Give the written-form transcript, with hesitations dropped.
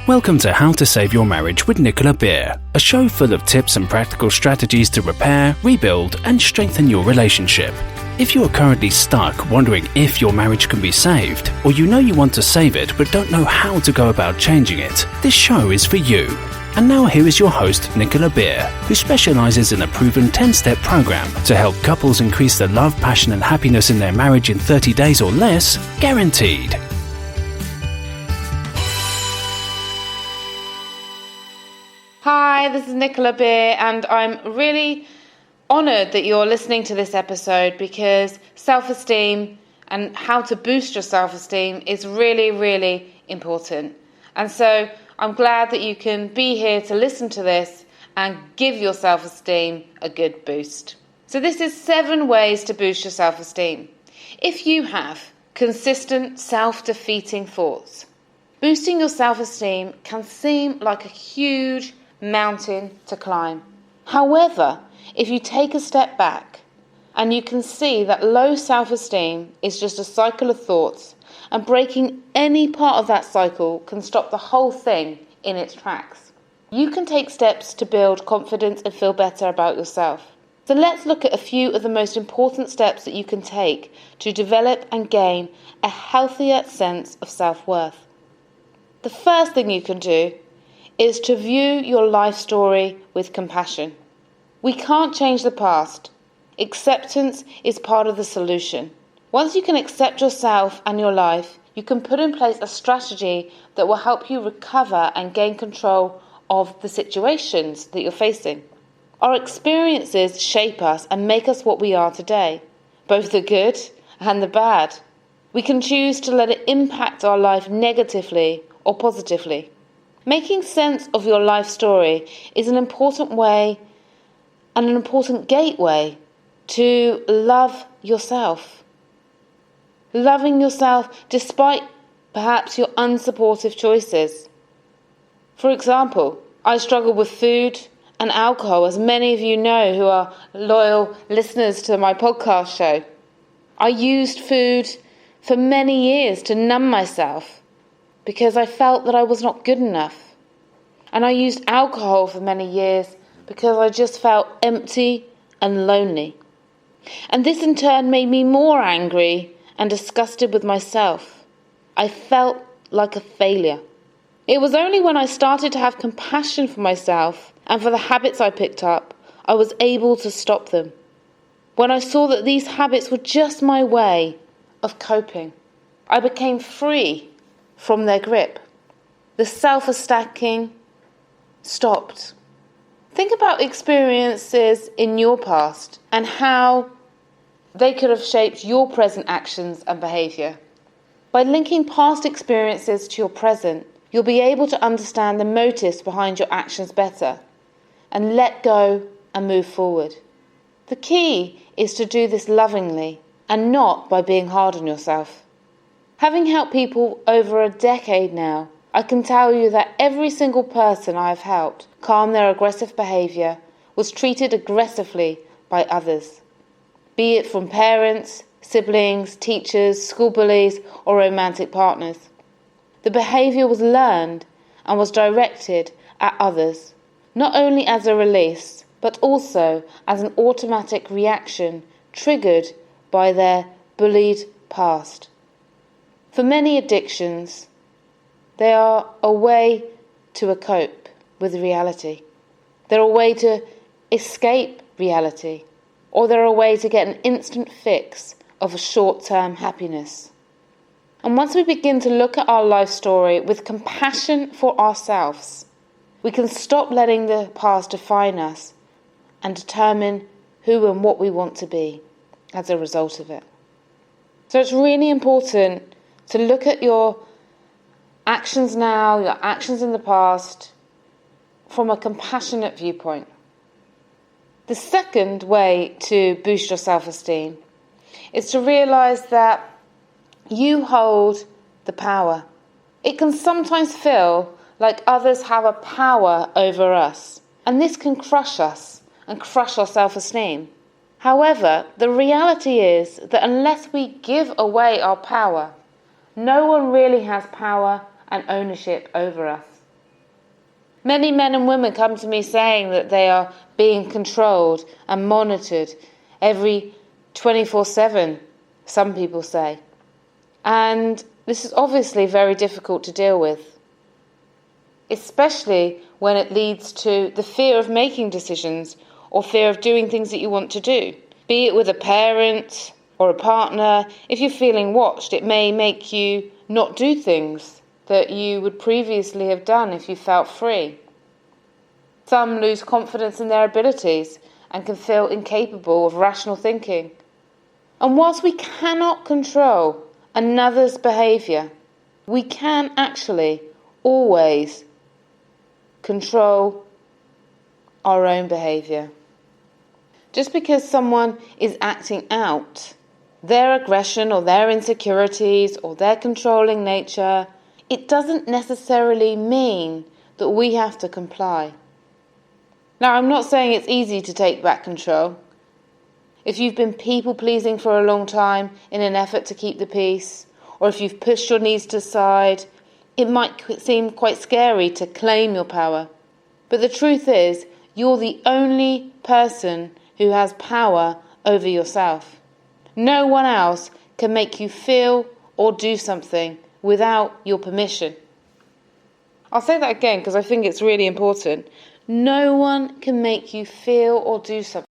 Welcome to How to Save Your Marriage with Nicola Beer, a show full of tips and practical strategies to repair, rebuild, and strengthen your relationship. If you are currently stuck wondering if your marriage can be saved, or you know you want to save it but don't know how to go about changing it, this show is for you. And now here is your host, Nicola Beer, who specializes in a proven 10-step program to help couples increase the love, passion, and happiness in their marriage in 30 days or less, guaranteed. Hi, this is Nicola Beer, and I'm really honoured that you're listening to this episode because self-esteem and how to boost your self-esteem is really, really important. And so I'm glad that you can be here to listen to this and give your self-esteem a good boost. So this is 7 ways to boost your self-esteem. If you have consistent self-defeating thoughts, boosting your self-esteem can seem like a huge mountain to climb. However, if you take a step back and you can see that low self-esteem is just a cycle of thoughts, and breaking any part of that cycle can stop the whole thing in its tracks, you can take steps to build confidence and feel better about yourself. So let's look at a few of the most important steps that you can take to develop and gain a healthier sense of self-worth. The first thing you can do is to view your life story with compassion. We can't change the past. Acceptance is part of the solution. Once you can accept yourself and your life, you can put in place a strategy that will help you recover and gain control of the situations that you're facing. Our experiences shape us and make us what we are today, both the good and the bad. We can choose to let it impact our life negatively or positively. Making sense of your life story is an important way and an important gateway to love yourself. Loving yourself despite perhaps your unsupportive choices. For example, I struggle with food and alcohol, as many of you know who are loyal listeners to my podcast show. I used food for many years to numb myself because I felt that I was not good enough. And I used alcohol for many years because I just felt empty and lonely. And this in turn made me more angry and disgusted with myself. I felt like a failure. It was only when I started to have compassion for myself and for the habits I picked up, I was able to stop them. When I saw that these habits were just my way of coping, I became free from their grip. The self-attacking stopped. Think about experiences in your past and how they could have shaped your present actions and behaviour. By linking past experiences to your present, you'll be able to understand the motives behind your actions better and let go and move forward. The key is to do this lovingly and not by being hard on yourself. Having helped people over a decade now, I can tell you that every single person I have helped calm their aggressive behaviour was treated aggressively by others, be it from parents, siblings, teachers, school bullies, or romantic partners. The behaviour was learned and was directed at others, not only as a release, but also as an automatic reaction triggered by their bullied past. For many addictions, they are a way to cope with reality. They're a way to escape reality, or they're a way to get an instant fix of a short-term happiness. And once we begin to look at our life story with compassion for ourselves, we can stop letting the past define us and determine who and what we want to be as a result of it. So it's really important to look at your actions now, your actions in the past, from a compassionate viewpoint. The second way to boost your self-esteem is to realise that you hold the power. It can sometimes feel like others have a power over us, and this can crush us and crush our self-esteem. However, the reality is that unless we give away our power, no one really has power and ownership over us. Many men and women come to me saying that they are being controlled and monitored every 24/7, some people say. And this is obviously very difficult to deal with, especially when it leads to the fear of making decisions or fear of doing things that you want to do. Be it with a parent or a partner, if you're feeling watched, it may make you not do things that you would previously have done if you felt free. Some lose confidence in their abilities and can feel incapable of rational thinking. And whilst we cannot control another's behaviour, we can actually always control our own behaviour. Just because someone is acting out their aggression or their insecurities or their controlling nature, it doesn't necessarily mean that we have to comply. Now, I'm not saying it's easy to take back control. If you've been people-pleasing for a long time in an effort to keep the peace, or if you've pushed your needs to the side, it might seem quite scary to claim your power. But the truth is, you're the only person who has power over yourself. No one else can make you feel or do something without your permission. I'll say that again because I think it's really important. No one can make you feel or do something